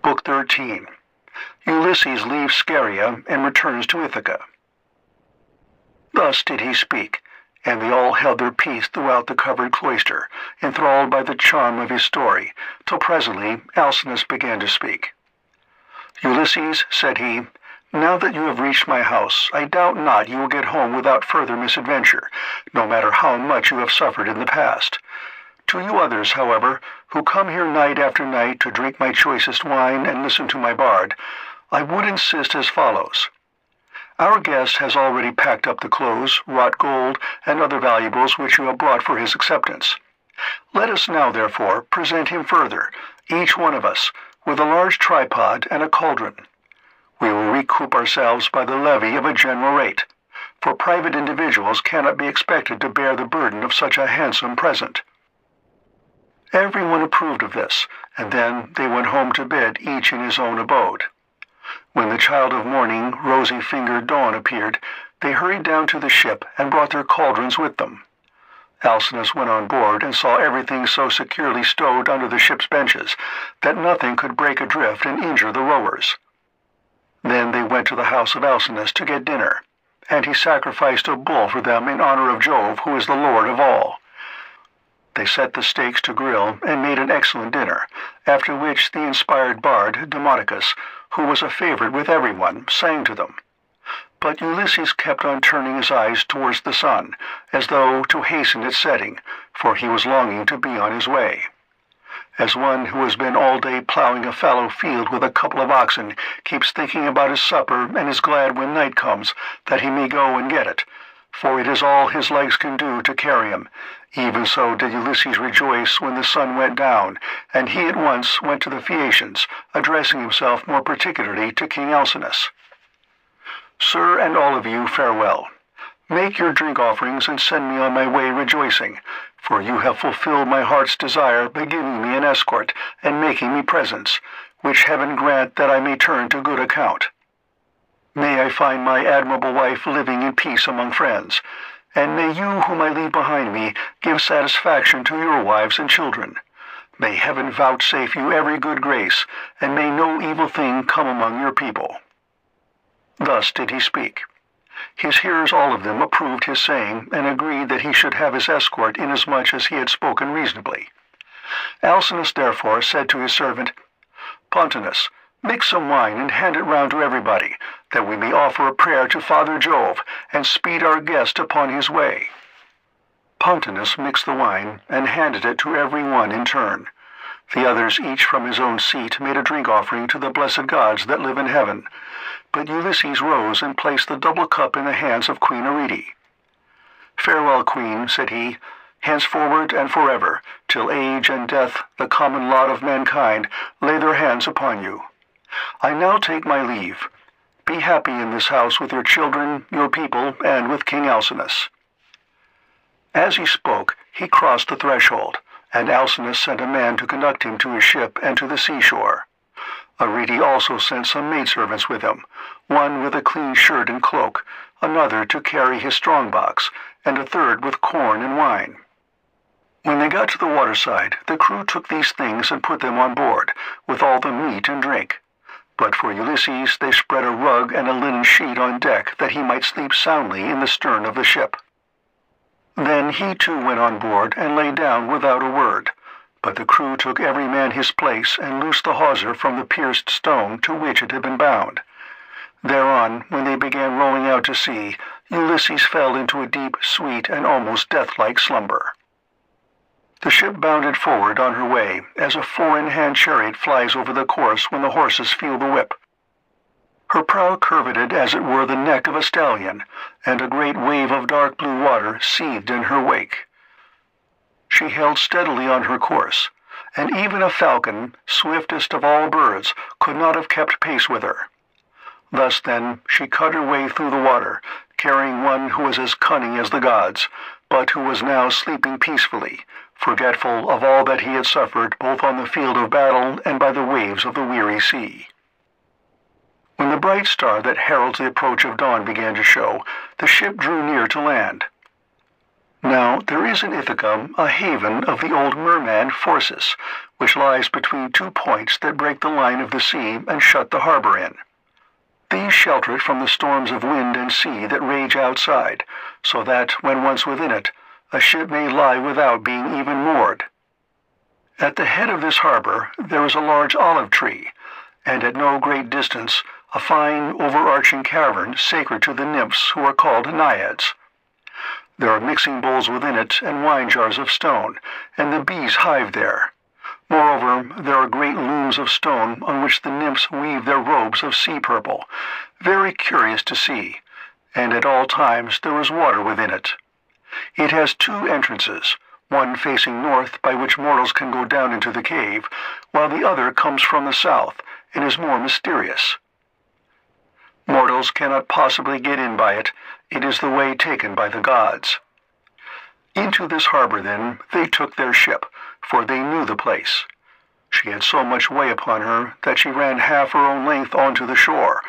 Book 13. Ulysses leaves Scheria and returns to Ithaca. Thus did he speak, and they all held their peace throughout the covered cloister, enthralled by the charm of his story, till presently Alcinous began to speak. "Ulysses," said he, "now that you have reached my house, I doubt not you will get home without further misadventure, no matter how much you have suffered in the past. To you others, however, who come here night after night to drink my choicest wine and listen to my bard, I would insist as follows. Our guest has already packed up the clothes, wrought gold, and other valuables which you have brought for his acceptance. Let us now, therefore, present him further, each one of us, with a large tripod and a cauldron. We will recoup ourselves by the levy of a general rate, for private individuals cannot be expected to bear the burden of such a handsome present." Everyone approved of this, and then they went home to bed, each in his own abode. When the child of morning, rosy-fingered Dawn, appeared, they hurried down to the ship and brought their cauldrons with them. Alcinous went on board and saw everything so securely stowed under the ship's benches that nothing could break adrift and injure the rowers. Then they went to the house of Alcinous to get dinner, and he sacrificed a bull for them in honor of Jove, who is the Lord of all. They set the steaks to grill and made an excellent dinner, after which the inspired bard, Demodocus, who was a favorite with everyone, sang to them. But Ulysses kept on turning his eyes towards the sun, as though to hasten its setting, for he was longing to be on his way. As one who has been all day plowing a fallow field with a couple of oxen keeps thinking about his supper and is glad when night comes that he may go and get it, for it is all his legs can do to carry him. Even so did Ulysses rejoice when the sun went down, and he at once went to the Phaeacians, addressing himself more particularly to King Alcinous. "Sir, and all of you, farewell. Make your drink offerings and send me on my way rejoicing, for you have fulfilled my heart's desire by giving me an escort and making me presents, which heaven grant that I may turn to good account. May I find my admirable wife living in peace among friends, and may you whom I leave behind me give satisfaction to your wives and children. May heaven vouchsafe you every good grace, and may no evil thing come among your people." Thus did he speak. His hearers, all of them, approved his saying, and agreed that he should have his escort inasmuch as he had spoken reasonably. Alcinous therefore said to his servant, "Pontonous, mix some wine and hand it round to everybody, that we may offer a prayer to Father Jove, and speed our guest upon his way." Pontonous mixed the wine, and handed it to every one in turn. The others, each from his own seat, made a drink offering to the blessed gods that live in heaven, but Ulysses rose and placed the double cup in the hands of Queen Arete. "Farewell, Queen," said he, "henceforward and forever, till age and death, the common lot of mankind, lay their hands upon you. I now take my leave. Be happy in this house with your children, your people, and with King Alcinous." As he spoke, he crossed the threshold, and Alcinous sent a man to conduct him to his ship and to the seashore. Arete also sent some maidservants with him, one with a clean shirt and cloak, another to carry his strong-box, and a third with corn and wine. When they got to the waterside, the crew took these things and put them on board, with all the meat and drink. But for Ulysses they spread a rug and a linen sheet on deck that he might sleep soundly in the stern of the ship. Then he too went on board and lay down without a word, but the crew took every man his place and loosed the hawser from the pierced stone to which it had been bound. Thereon, when they began rowing out to sea, Ulysses fell into a deep, sweet, and almost death-like slumber. The ship bounded forward on her way, as a four-in-hand chariot flies over the course when the horses feel the whip. Her prow curveted as it were the neck of a stallion, and a great wave of dark blue water seethed in her wake. She held steadily on her course, and even a falcon, swiftest of all birds, could not have kept pace with her. Thus, then, she cut her way through the water, carrying one who was as cunning as the gods, but who was now sleeping peacefully, forgetful of all that he had suffered both on the field of battle and by the waves of the weary sea. When the bright star that heralds the approach of dawn began to show, the ship drew near to land. Now there is in Ithaca a haven of the old merman Phorcys, which lies between two points that break the line of the sea and shut the harbor in. These shelter it from the storms of wind and sea that rage outside, so that, when once within it, a ship may lie without being even moored. At the head of this harbor there is a large olive tree, and at no great distance a fine overarching cavern sacred to the nymphs who are called naiads. There are mixing bowls within it and wine jars of stone, and the bees hive there. Moreover, there are great looms of stone on which the nymphs weave their robes of sea purple, very curious to see, and at all times there is water within it. It has two entrances, one facing north by which mortals can go down into the cave, while the other comes from the south and is more mysterious. Mortals cannot possibly get in by it. It is the way taken by the gods. Into this harbor, then, they took their ship, for they knew the place. She had so much way upon her that she ran half her own length onto the shore.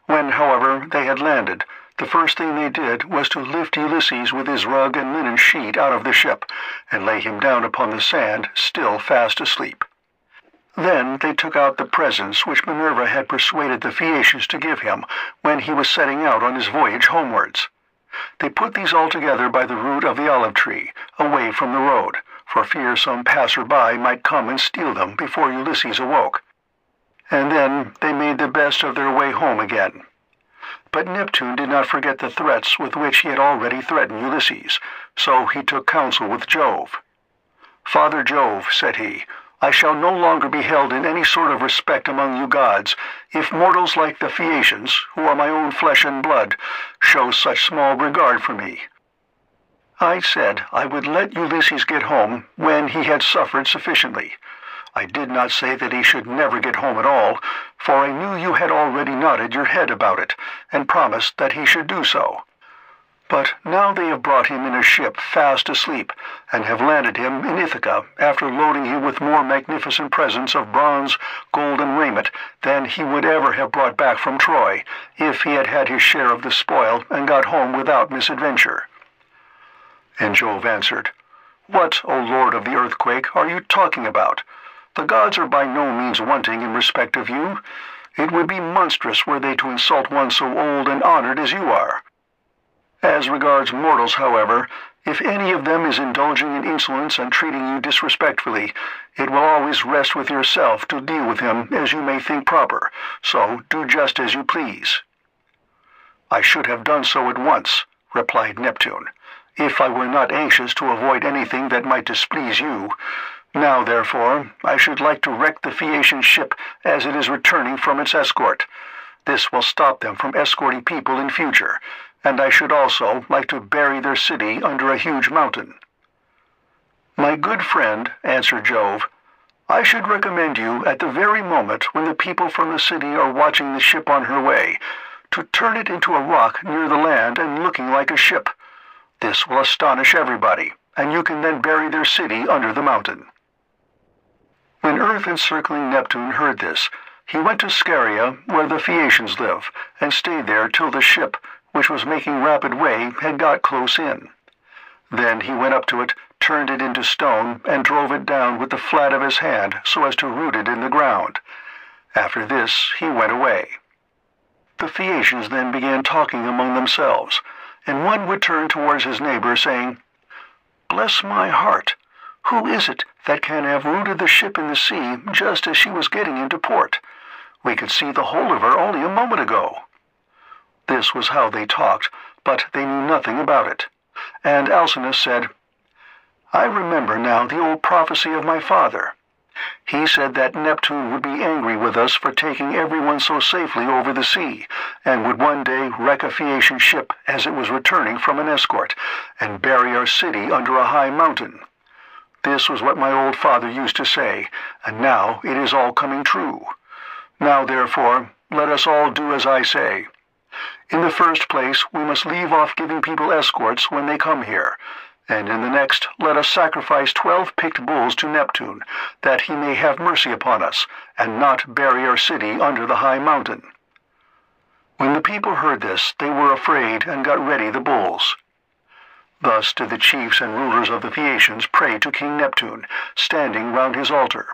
When, however, they had landed, the first thing they did was to lift Ulysses with his rug and linen sheet out of the ship, and lay him down upon the sand, still fast asleep. Then they took out the presents which Minerva had persuaded the Phaeacians to give him when he was setting out on his voyage homewards. They put these all together by the root of the olive tree, away from the road, for fear some passer-by might come and steal them before Ulysses awoke. And then they made the best of their way home again. But Neptune did not forget the threats with which he had already threatened Ulysses, so he took counsel with Jove. "Father Jove," said he, "I shall no longer be held in any sort of respect among you gods, if mortals like the Phaeacians, who are my own flesh and blood, show such small regard for me. I said I would let Ulysses get home when he had suffered sufficiently. I did not say that he should never get home at all, for I knew you had already nodded your head about it, and promised that he should do so. But now they have brought him in a ship fast asleep, and have landed him in Ithaca, after loading him with more magnificent presents of bronze, gold, and raiment than he would ever have brought back from Troy, if he had had his share of the spoil and got home without misadventure." And Jove answered, "What, O Lord of the earthquake, are you talking about? The gods are by no means wanting in respect of you. It would be monstrous were they to insult one so old and honored as you are. As regards mortals, however, if any of them is indulging in insolence and treating you disrespectfully, it will always rest with yourself to deal with him as you may think proper, so do just as you please." "I should have done so at once," replied Neptune, "if I were not anxious to avoid anything that might displease you. Now, therefore, I should like to wreck the Phaeacian ship as it is returning from its escort. This will stop them from escorting people in future, and I should also like to bury their city under a huge mountain." "My good friend," answered Jove, "I should recommend you, at the very moment when the people from the city are watching the ship on her way, to turn it into a rock near the land and looking like a ship. This will astonish everybody, and you can then bury their city under the mountain." When earth-encircling Neptune heard this, he went to Scheria, where the Phaeacians live, and stayed there till the ship, which was making rapid way, had got close in. Then he went up to it, turned it into stone, and drove it down with the flat of his hand so as to root it in the ground. After this he went away. The Phaeacians then began talking among themselves, and one would turn towards his neighbor, saying, "Bless my heart! Who is it that can have rooted the ship in the sea just as she was getting into port? We could see the whole of her only a moment ago." This was how they talked, but they knew nothing about it. And Alcinous said, "I remember now the old prophecy of my father. He said that Neptune would be angry with us for taking everyone so safely over the sea, and would one day wreck a Phaeacian ship as it was returning from an escort, and bury our city under a high mountain. This was what my old father used to say, and now it is all coming true. Now, therefore, let us all do as I say. In the first place, we must leave off giving people escorts when they come here, and in the next, let us sacrifice 12 picked bulls to Neptune, that he may have mercy upon us, and not bury our city under the high mountain." When the people heard this, they were afraid and got ready the bulls. Thus did the chiefs and rulers of the Phaeacians pray to King Neptune, standing round his altar.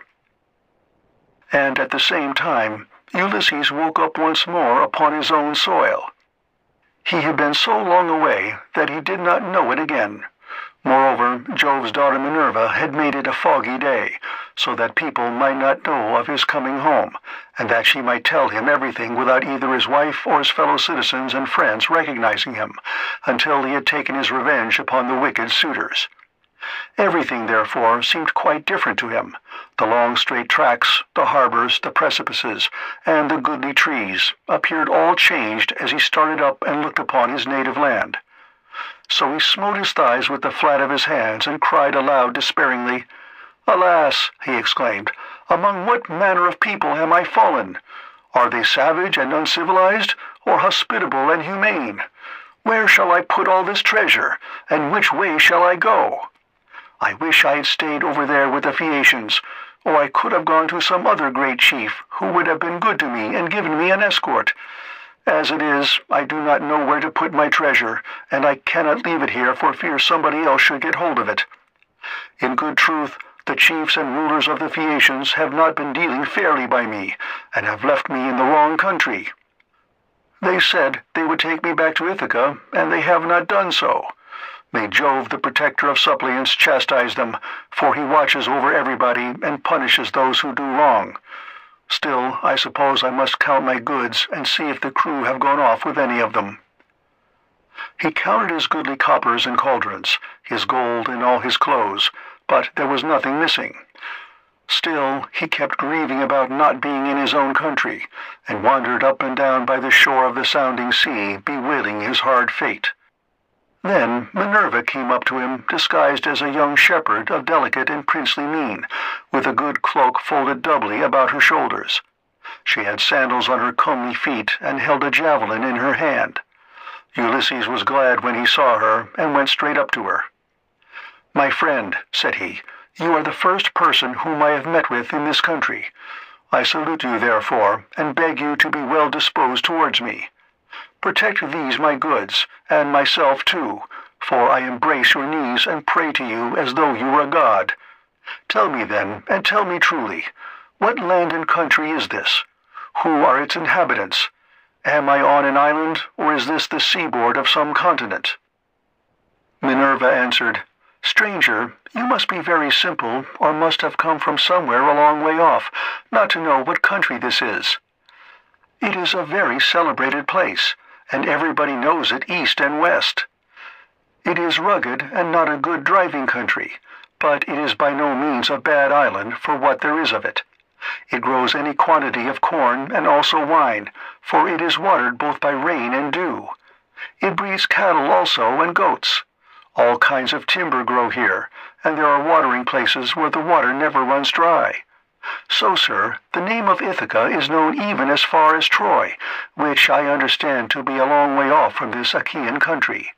And at the same time Ulysses woke up once more upon his own soil. He had been so long away that he did not know it again. Moreover, Jove's daughter Minerva had made it a foggy day, so that people might not know of his coming home, and that she might tell him everything without either his wife or his fellow citizens and friends recognizing him, until he had taken his revenge upon the wicked suitors. Everything, therefore, seemed quite different to him. The long straight tracks, the harbors, the precipices, and the goodly trees appeared all changed as he started up and looked upon his native land. So he smote his thighs with the flat of his hands and cried aloud despairingly, "Alas," he exclaimed, "among what manner of people am I fallen? Are they savage and uncivilized, or hospitable and humane? Where shall I put all this treasure, and which way shall I go? I wish I had stayed over there with the Phaeacians, or I could have gone to some other great chief who would have been good to me and given me an escort. As it is, I do not know where to put my treasure, and I cannot leave it here for fear somebody else should get hold of it. In good truth, the chiefs and rulers of the Phaeacians have not been dealing fairly by me, and have left me in the wrong country. They said they would take me back to Ithaca, and they have not done so. May Jove, the protector of suppliants, chastise them, for he watches over everybody and punishes those who do wrong. Still, I suppose I must count my goods and see if the crew have gone off with any of them." He counted his goodly coppers and cauldrons, his gold and all his clothes, but there was nothing missing. Still, he kept grieving about not being in his own country, and wandered up and down by the shore of the sounding sea, bewailing his hard fate. Then Minerva came up to him, disguised as a young shepherd of delicate and princely mien, with a good cloak folded doubly about her shoulders. She had sandals on her comely feet, and held a javelin in her hand. Ulysses was glad when he saw her, and went straight up to her. "My friend," said he, "you are the first person whom I have met with in this country. I salute you, therefore, and beg you to be well disposed towards me. Protect these my goods, and myself too, for I embrace your knees and pray to you as though you were a god. Tell me then, and tell me truly, what land and country is this? Who are its inhabitants? Am I on an island, or is this the seaboard of some continent?" Minerva answered, "Stranger, you must be very simple, or must have come from somewhere a long way off, not to know what country this is. It is a very celebrated place, and everybody knows it east and west. It is rugged and not a good driving country, but it is by no means a bad island for what there is of it. It grows any quantity of corn and also wine, for it is watered both by rain and dew. It breeds cattle also and goats. All kinds of timber grow here, and there are watering places where the water never runs dry. So, sir, the name of Ithaca is known even as far as Troy, which I understand to be a long way off from this Achaean country."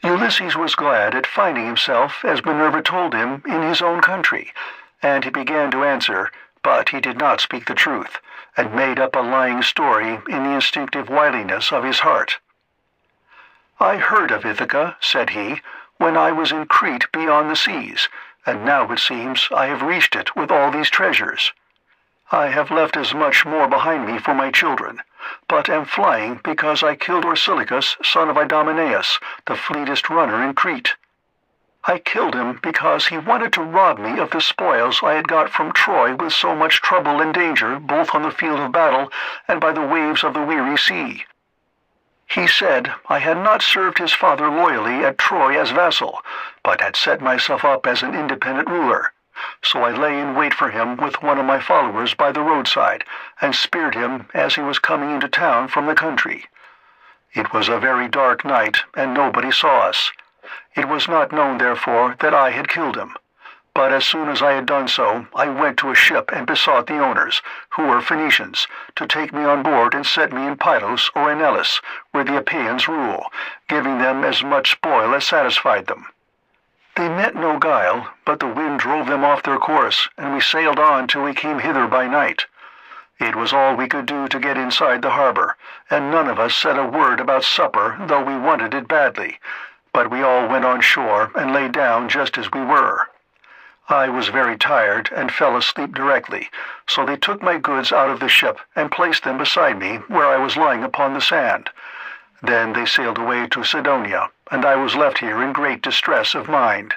Ulysses was glad at finding himself, as Minerva told him, in his own country, and he began to answer, but he did not speak the truth, and made up a lying story in the instinctive wiliness of his heart. "I heard of Ithaca," said he, "when I was in Crete beyond the seas, and now it seems I have reached it with all these treasures. I have left as much more behind me for my children, but am flying because I killed Orsilochus, son of Idomeneus, the fleetest runner in Crete. I killed him because he wanted to rob me of the spoils I had got from Troy with so much trouble and danger, both on the field of battle and by the waves of the weary sea. He said I had not served his father loyally at Troy as vassal, but had set myself up as an independent ruler. So I lay in wait for him with one of my followers by the roadside, and speared him as he was coming into town from the country. It was a very dark night, and nobody saw us. It was not known, therefore, that I had killed him. But as soon as I had done so, I went to a ship and besought the owners, who were Phoenicians, to take me on board and set me in Pylos or in Elis, where the Achaeans rule, giving them as much spoil as satisfied them. They meant no guile, but the wind drove them off their course, and we sailed on till we came hither by night. It was all we could do to get inside the harbor, and none of us said a word about supper, though we wanted it badly. but we all went on shore and lay down just as we were. I was very tired and fell asleep directly, so they took my goods out of the ship and placed them beside me where I was lying upon the sand. Then they sailed away to Sidonia, and I was left here in great distress of mind."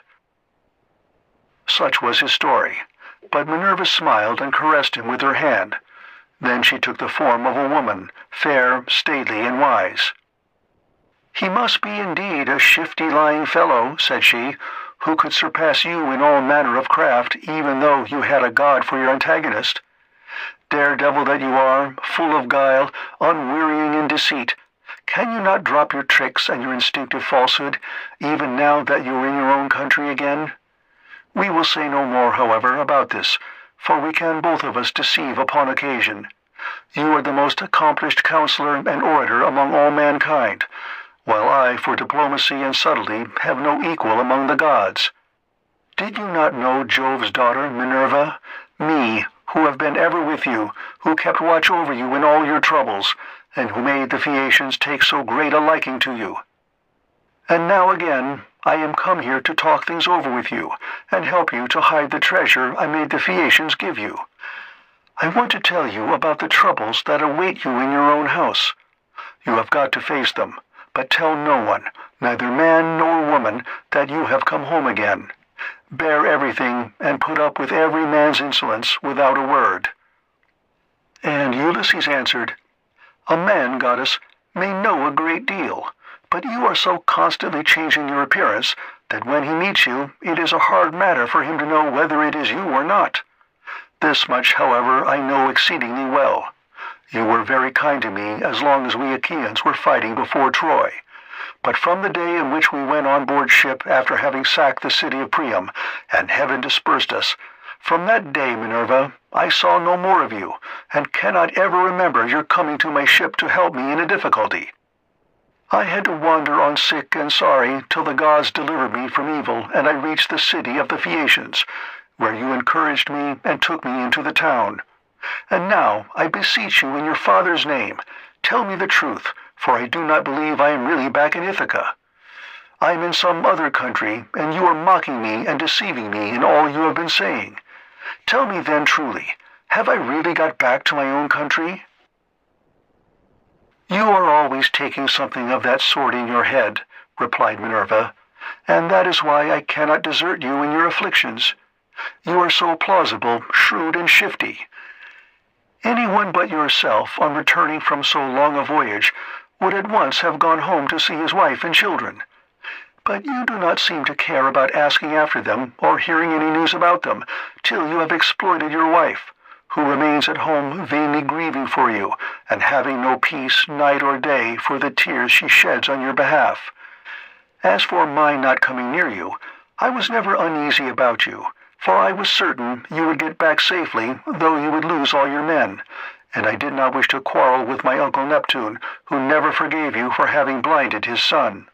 Such was his story, but Minerva smiled and caressed him with her hand. Then she took the form of a woman, fair, stately, and wise. "He must be indeed a shifty lying fellow," said she, "who could surpass you in all manner of craft, even though you had a god for your antagonist. Daredevil that you are, full of guile, unwearying in deceit, can you not drop your tricks and your instinctive falsehood, even now that you are in your own country again? We will say no more, however, about this, for we can both of us deceive upon occasion. You are the most accomplished counselor and orator among all mankind, while I, for diplomacy and subtlety, have no equal among the gods. Did you not know Jove's daughter, Minerva, me, who have been ever with you, who kept watch over you in all your troubles, and who made the Phaeacians take so great a liking to you? And now again, I am come here to talk things over with you, and help you to hide the treasure I made the Phaeacians give you. I want to tell you about the troubles that await you in your own house. You have got to face them, but tell no one, neither man nor woman, that you have come home again. Bear everything, and put up with every man's insolence without a word." And Ulysses answered, "A man, goddess, may know a great deal, but you are so constantly changing your appearance that when he meets you, it is a hard matter for him to know whether it is you or not. This much, however, I know exceedingly well. You were very kind to me as long as we Achaeans were fighting before Troy. But from the day in which we went on board ship after having sacked the city of Priam, and heaven dispersed us, from that day, Minerva, I saw no more of you, and cannot ever remember your coming to my ship to help me in a difficulty. I had to wander on sick and sorry till the gods delivered me from evil, and I reached the city of the Phaeacians, where you encouraged me and took me into the town. And now, I beseech you in your father's name, tell me the truth, for I do not believe I am really back in Ithaca. I am in some other country, and you are mocking me and deceiving me in all you have been saying. Tell me then truly, have I really got back to my own country?" "You are always taking something of that sort in your head," replied Minerva, "and that is why I cannot desert you in your afflictions. You are so plausible, shrewd, and shifty. Anyone but yourself, on returning from so long a voyage, would at once have gone home to see his wife and children. But you do not seem to care about asking after them or hearing any news about them, till you have exploited your wife, who remains at home vainly grieving for you, and having no peace night or day for the tears she sheds on your behalf. As for my not coming near you, I was never uneasy about you, for I was certain you would get back safely, though you would lose all your men, and I did not wish to quarrel with my uncle Neptune, who never forgave you for having blinded his son.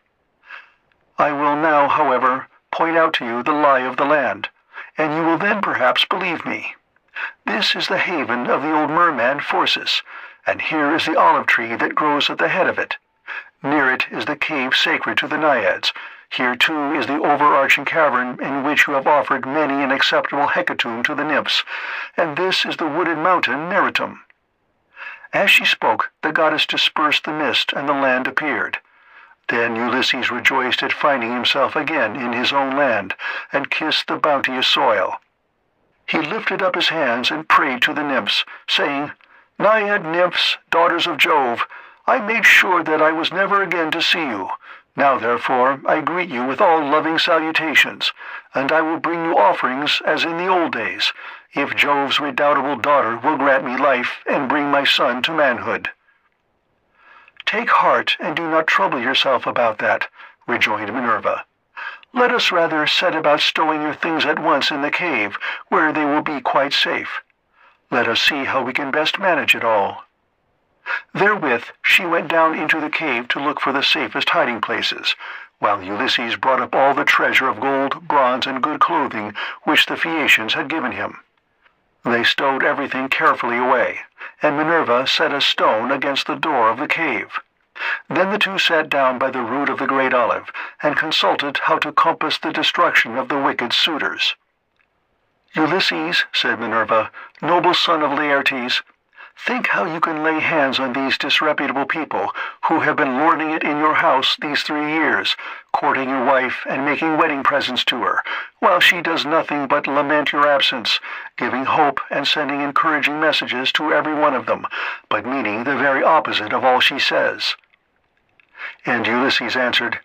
I will now, however, point out to you the lie of the land, and you will then perhaps believe me. This is the haven of the old merman Phorcys, and here is the olive tree that grows at the head of it. Near it is the cave sacred to the Naiads. Here, too, is the overarching cavern in which you have offered many an acceptable hecatomb to the nymphs, and this is the wooded mountain Neritum." As she spoke, the goddess dispersed the mist, and the land appeared. Then Ulysses rejoiced at finding himself again in his own land, and kissed the bounteous soil. He lifted up his hands and prayed to the nymphs, saying, "Naiad nymphs, daughters of Jove, I made sure that I was never again to see you. Now, therefore, I greet you with all loving salutations, and I will bring you offerings as in the old days, if Jove's redoubtable daughter will grant me life and bring my son to manhood." "Take heart, and do not trouble yourself about that," rejoined Minerva. "Let us rather set about stowing your things at once in the cave, where they will be quite safe. Let us see how we can best manage it all." Therewith she went down into the cave to look for the safest hiding places, while Ulysses brought up all the treasure of gold, bronze, and good clothing which the Phaeacians had given him. They stowed everything carefully away, and Minerva set a stone against the door of the cave. Then the two sat down by the root of the great olive, and consulted how to compass the destruction of the wicked suitors. "Ulysses," said Minerva, "noble son of Laertes, think how you can lay hands on these disreputable people who have been lording it in your house these 3 years, courting your wife and making wedding presents to her, while she does nothing but lament your absence, giving hope and sending encouraging messages to every one of them, but meaning the very opposite of all she says." And Ulysses answered,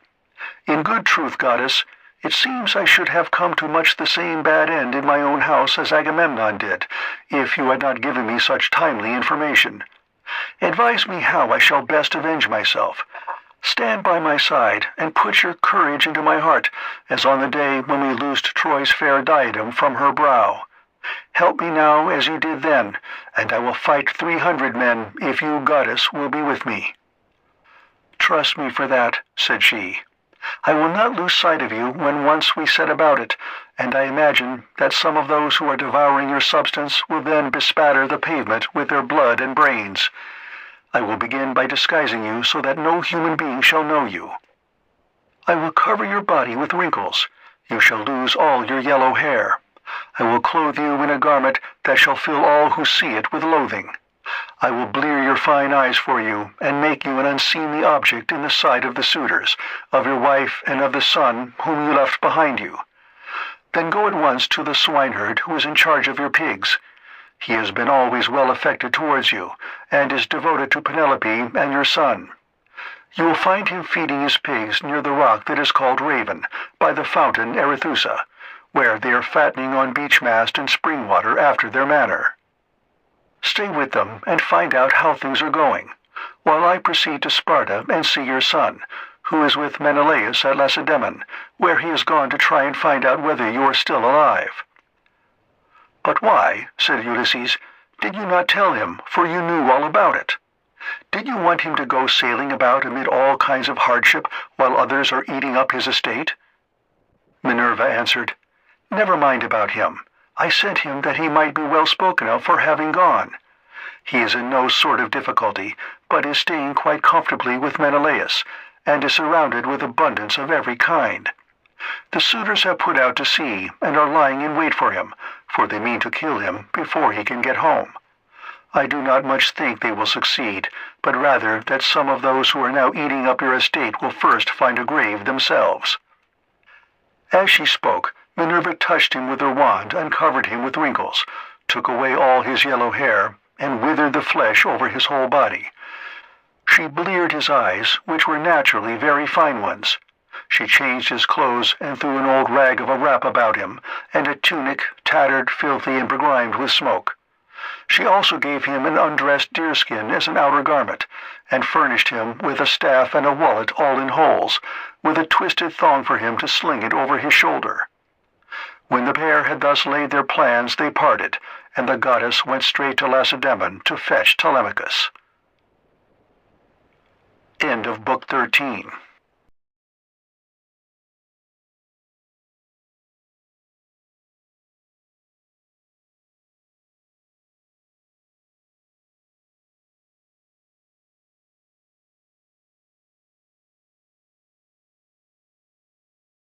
"In good truth, goddess, it seems I should have come to much the same bad end in my own house as Agamemnon did, if you had not given me such timely information. Advise me how I shall best avenge myself. Stand by my side, and put your courage into my heart, as on the day when we loosed Troy's fair diadem from her brow. Help me now as you did then, and I will fight 300 men if you, goddess, will be with me." "Trust me for that," said she. "I will not lose sight of you when once we set about it, and I imagine that some of those who are devouring your substance will then bespatter the pavement with their blood and brains. I will begin by disguising you so that no human being shall know you. I will cover your body with wrinkles. You shall lose all your yellow hair. I will clothe you in a garment that shall fill all who see it with loathing. I will blear your fine eyes for you, and make you an unseemly object in the sight of the suitors, of your wife and of the son whom you left behind you. Then go at once to the swineherd who is in charge of your pigs. He has been always well affected towards you, and is devoted to Penelope and your son. You will find him feeding his pigs near the rock that is called Raven, by the fountain Erethusa, where they are fattening on beech mast and spring water after their manner. Stay with them and find out how things are going, while I proceed to Sparta and see your son, who is with Menelaus at Lacedaemon, where he has gone to try and find out whether you are still alive." "But why," said Ulysses, "did you not tell him, for you knew all about it? Did you want him to go sailing about amid all kinds of hardship, while others are eating up his estate?" Minerva answered, "Never mind about him. I sent him that he might be well spoken of for having gone. He is in no sort of difficulty, but is staying quite comfortably with Menelaus, and is surrounded with abundance of every kind. The suitors have put out to sea, and are lying in wait for him, for they mean to kill him before he can get home. I do not much think they will succeed, but rather that some of those who are now eating up your estate will first find a grave themselves." As she spoke, Minerva touched him with her wand and covered him with wrinkles, took away all his yellow hair, and withered the flesh over his whole body. She bleared his eyes, which were naturally very fine ones. She changed his clothes and threw an old rag of a wrap about him, and a tunic, tattered, filthy, and begrimed with smoke. She also gave him an undressed deerskin as an outer garment, and furnished him with a staff and a wallet all in holes, with a twisted thong for him to sling it over his shoulder. When the pair had thus laid their plans, they parted, and the goddess went straight to Lacedaemon to fetch Telemachus. End of Book 13.